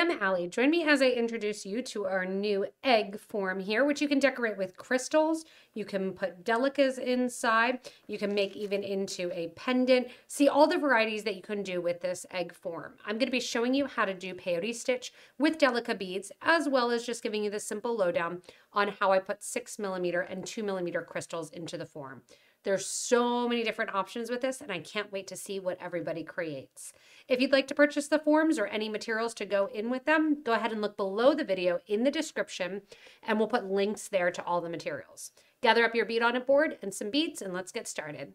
I'm Allie. Join me as I introduce you to our new egg form here, which you can decorate with crystals. You can put Delicas inside. You can make even into a pendant. See all the varieties that you can do with this egg form. I'm going to be showing you how to do peyote stitch with Delica beads, as well as just giving you the simple lowdown on how I put 6mm and 2mm crystals into the form. There's so many different options with this, and I can't wait to see what everybody creates. If you'd like to purchase the forms or any materials to go in with them, go ahead and look below the video in the description, and we'll put links there to all the materials. Gather up your bead on a board and some beads, and let's get started.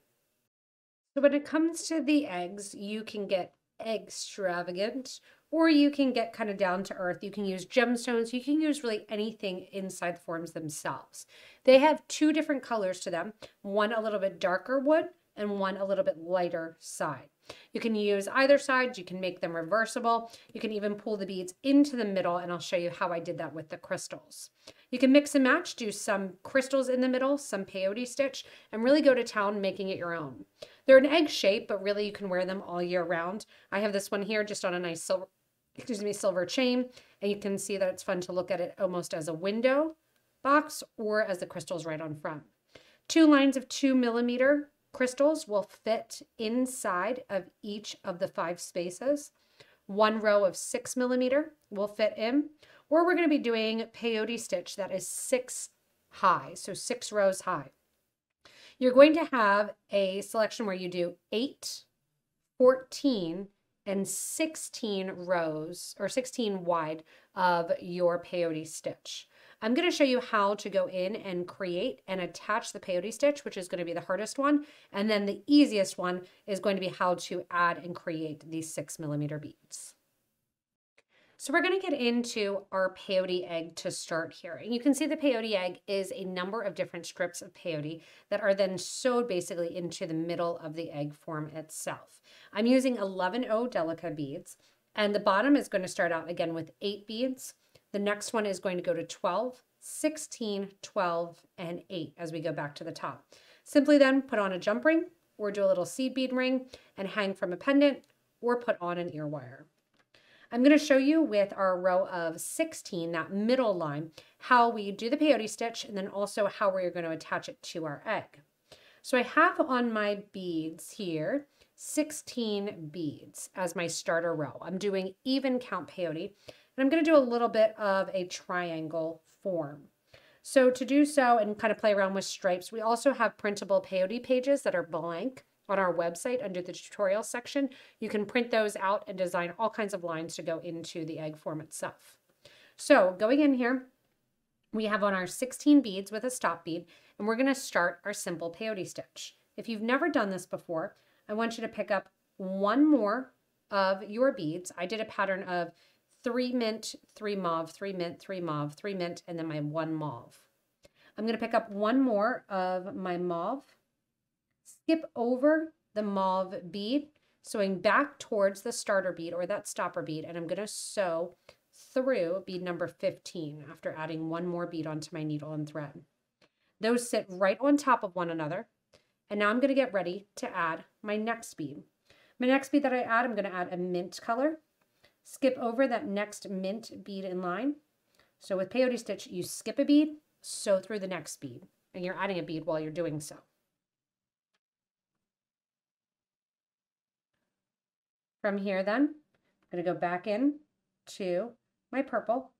So when it comes to the eggs, you can get extravagant, or you can get kind of down to earth. You can use gemstones. You can use really anything inside the forms themselves. They have two different colors to them, one a little bit darker wood and one a little bit lighter side. You can use either side. You can make them reversible. You can even pull the beads into the middle, and I'll show you how I did that with the crystals. You can mix and match, do some crystals in the middle, some peyote stitch, and really go to town making it your own. They're an egg shape, but really you can wear them all year round. I have this one here just on a nice silver chain, and you can see that it's fun to look at it almost as a window box or as the crystals right on front. 2 lines of 2mm crystals will fit inside of each of the 5 spaces. 1 row of 6mm will fit in, or we're going to be doing peyote stitch that is 6 high, so 6 rows high. You're going to have a selection where you do 8, 14, and 16 rows or 16 wide of your peyote stitch. I'm going to show you how to go in and create and attach the peyote stitch, which is going to be the hardest one. And then the easiest one is going to be how to add and create these 6mm beads. So we're going to get into our peyote egg to start here. And you can see the peyote egg is a number of different strips of peyote that are then sewed basically into the middle of the egg form itself. I'm using 11O Delica beads, and the bottom is going to start out again with 8 beads. The next one is going to go to 12, 16, 12, and 8 as we go back to the top. Simply then put on a jump ring or do a little seed bead ring and hang from a pendant or put on an ear wire. I'm going to show you with our row of 16, that middle line, how we do the peyote stitch and then also how we're going to attach it to our egg. So I have on my beads here 16 beads as my starter row. I'm doing even count peyote, and I'm going to do a little bit of a triangle form. So to do so and kind of play around with stripes, we also have printable peyote pages that are blank on our website under the tutorial section. You can print those out and design all kinds of lines to go into the egg form itself. So going in here, we have on our 16 beads with a stop bead, and we're going to start our simple peyote stitch. If you've never done this before, I want you to pick up one more of your beads. I did a pattern of 3 mint, 3 mauve, 3 mint, 3 mauve, 3 mint, and then my 1 mauve. I'm going to pick up one more of my mauve, skip over the mauve bead, sewing back towards the starter bead or that stopper bead, and I'm going to sew through bead number 15 after adding one more bead onto my needle and thread. Those sit right on top of one another, and now I'm going to get ready to add my next bead. My next bead that I add, I'm going to add a mint color. Skip over that next mint bead in line. So with peyote stitch, you skip a bead, sew through the next bead, and you're adding a bead while you're doing so. From here then, I'm going to go back in to my purple,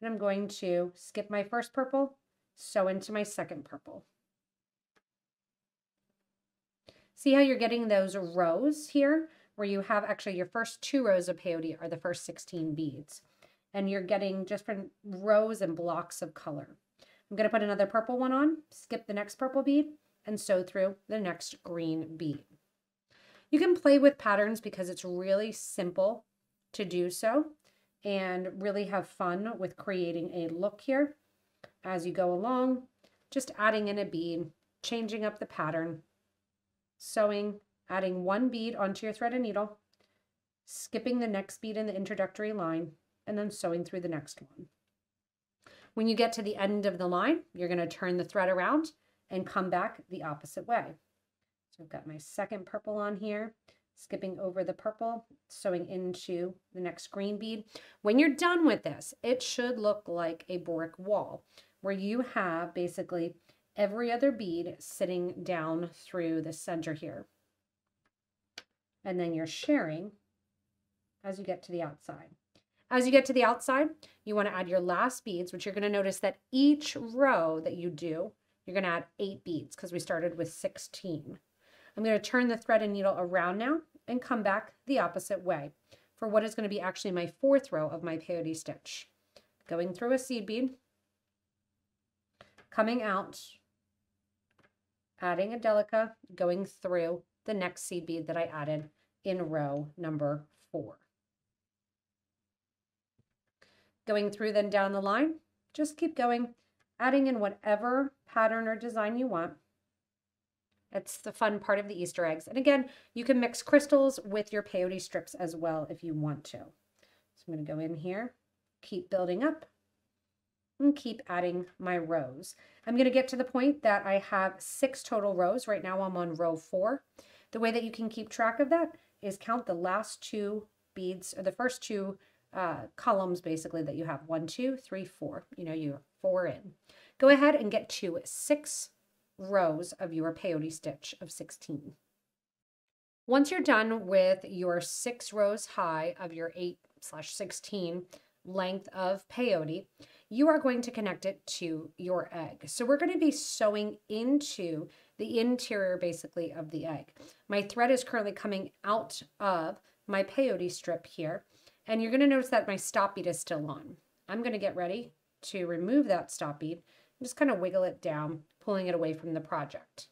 and I'm going to skip my first purple, sew into my second purple. See how you're getting those rows here where you have actually your first 2 rows of peyote are the first 16 beads, and you're getting different rows and blocks of color. I'm going to put another purple one on, skip the next purple bead, and sew through the next green bead. You can play with patterns because it's really simple to do so and really have fun with creating a look here as you go along, just adding in a bead, changing up the pattern, sewing, adding 1 bead onto your thread and needle, skipping the next bead in the introductory line, and then sewing through the next one. When you get to the end of the line, you're going to turn the thread around and come back the opposite way. So I've got my second purple on here, skipping over the purple, sewing into the next green bead. When you're done with this, it should look like a brick wall where you have basically every other bead sitting down through the center here. And then you're sharing as you get to the outside. As you get to the outside, you want to add your last beads, which you're going to notice that each row that you do, you're going to add 8 beads because we started with 16. I'm going to turn the thread and needle around now and come back the opposite way for what is going to be actually my 4th row of my peyote stitch. Going through a seed bead, coming out, adding a Delica, going through the next seed bead that I added in row number 4. Going through then down the line, just keep going, adding in whatever pattern or design you want. It's the fun part of the Easter eggs. And again, you can mix crystals with your peyote strips as well if you want to. So I'm going to go in here, keep building up, and keep adding my rows. I'm going to get to the point that I have 6 total rows. Right now I'm on row 4. The way that you can keep track of that is count the last 2 beads, or the first 2 columns basically that you have. 1, 2, 3, 4. You know, you're 4 in. Go ahead and get to 6 rows of your peyote stitch of 16. Once you're done with your 6 rows high of your 8/16 length of peyote, you are going to connect it to your egg. So we're going to be sewing into the interior basically of the egg. My thread is currently coming out of my peyote strip here, and you're going to notice that my stop bead is still on. I'm going to get ready to remove that stop bead and just kind of wiggle it down, pulling it away from the project.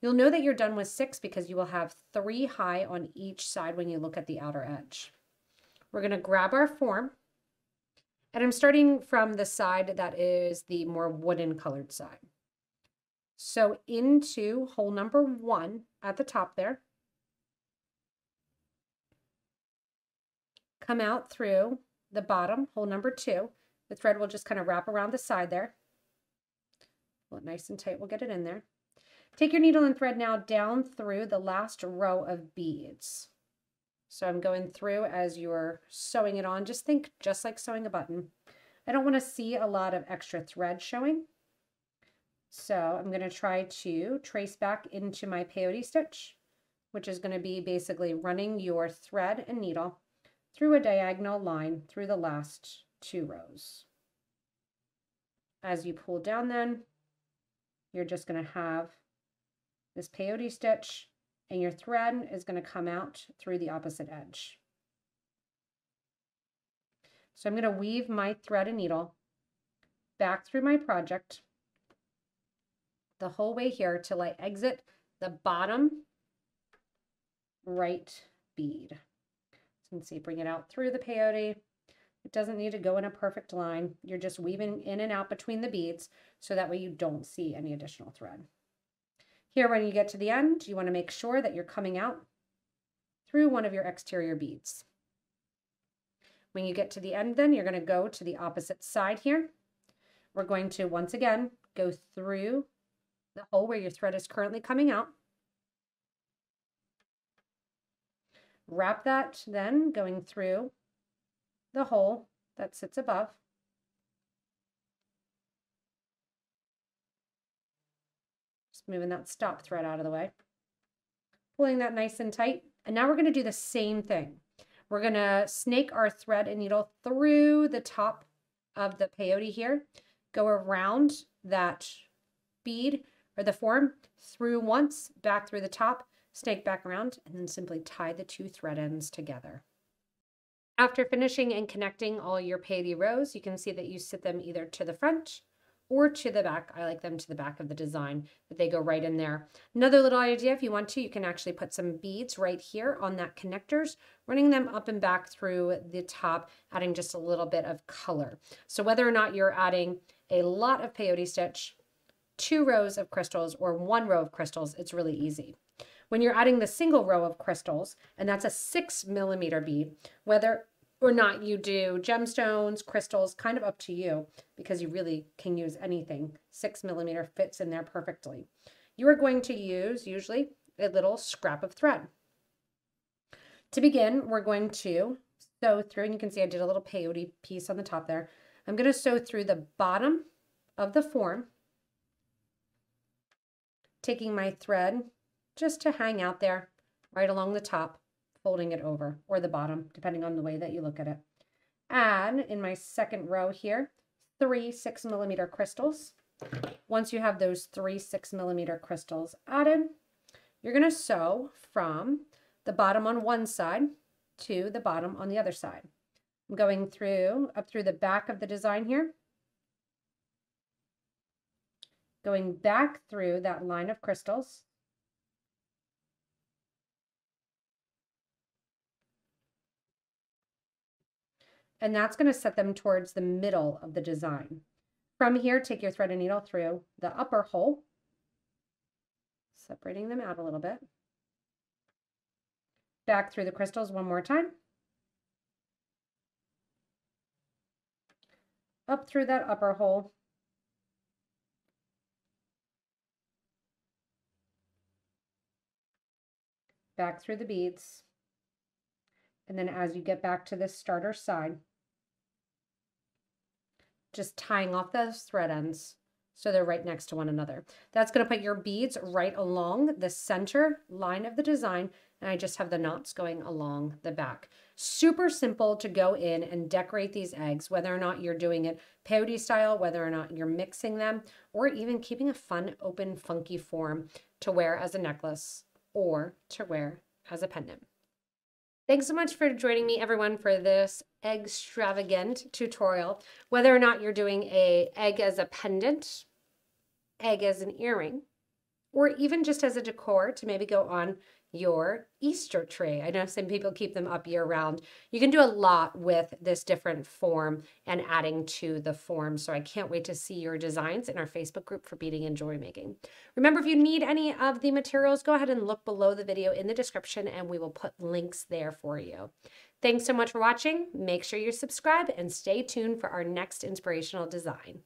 You'll know that you're done with 6 because you will have 3 high on each side when you look at the outer edge. We're going to grab our form, and I'm starting from the side that is the more wooden colored side. So into hole number 1 at the top there, come out through the bottom, hole number 2. The thread will just kind of wrap around the side there. Pull it nice and tight, we'll get it in there. Take your needle and thread now down through the last row of beads. So I'm going through as you're sewing it on. Just think just like sewing a button. I don't want to see a lot of extra thread showing. So I'm going to try to trace back into my peyote stitch, which is going to be basically running your thread and needle through a diagonal line through the last 2 rows. As you pull down then, you're just going to have this peyote stitch, and your thread is going to come out through the opposite edge. So I'm going to weave my thread and needle back through my project the whole way here till I exit the bottom right bead. So you can see, bring it out through the peyote. It doesn't need to go in a perfect line. You're just weaving in and out between the beads so that way you don't see any additional thread. Here, when you get to the end, you want to make sure that you're coming out through one of your exterior beads. When you get to the end, then you're going to go to the opposite side here. We're going to, once again, go through the hole where your thread is currently coming out. Wrap that then going through the hole that sits above. Just moving that stop thread out of the way. Pulling that nice and tight. And now we're going to do the same thing. We're going to snake our thread and needle through the top of the peyote here. Go around that bead or the form through once, back through the top, snake back around, and then simply tie the 2 thread ends together. After finishing and connecting all your peyote rows, you can see that you sit them either to the front or to the back. I like them to the back of the design, that they go right in there. Another little idea, if you want to, you can actually put some beads right here on that connectors, running them up and back through the top, adding just a little bit of color. So whether or not you're adding a lot of peyote stitch, 2 rows of crystals, or 1 row of crystals, it's really easy. When you're adding the single row of crystals, and that's a 6mm bead, whether or not you do gemstones, crystals, kind of up to you, because you really can use anything. 6mm fits in there perfectly. You are going to use usually a little scrap of thread. To begin, we're going to sew through, and you can see I did a little peyote piece on the top there. I'm going to sew through the bottom of the form, taking my thread just to hang out there right along the top, folding it over, or the bottom, depending on the way that you look at it. Add in my second row here 3 6mm crystals. Once you have those 3 6mm crystals added, you're going to sew from the bottom on one side to the bottom on the other side. I'm going through up through the back of the design here, going back through that line of crystals, and that's going to set them towards the middle of the design. From here, take your thread and needle through the upper hole, separating them out a little bit. Back through the crystals one more time. Up through that upper hole. Back through the beads. And then as you get back to this starter side, just tying off those thread ends so they're right next to one another. That's going to put your beads right along the center line of the design, and I just have the knots going along the back. Super simple to go in and decorate these eggs, whether or not you're doing it peyote style, whether or not you're mixing them, or even keeping a fun, open, funky form to wear as a necklace or to wear as a pendant. Thanks so much for joining me, everyone, for this extravagant tutorial. Whether or not you're doing an egg as a pendant, egg as an earring, or even just as a decor to maybe go on your Easter tree. I know some people keep them up year round. You can do a lot with this different form and adding to the form. So I can't wait to see your designs in our Facebook group for beading and jewelry making. Remember, if you need any of the materials, go ahead and look below the video in the description and we will put links there for you. Thanks so much for watching. Make sure you subscribe and stay tuned for our next inspirational design.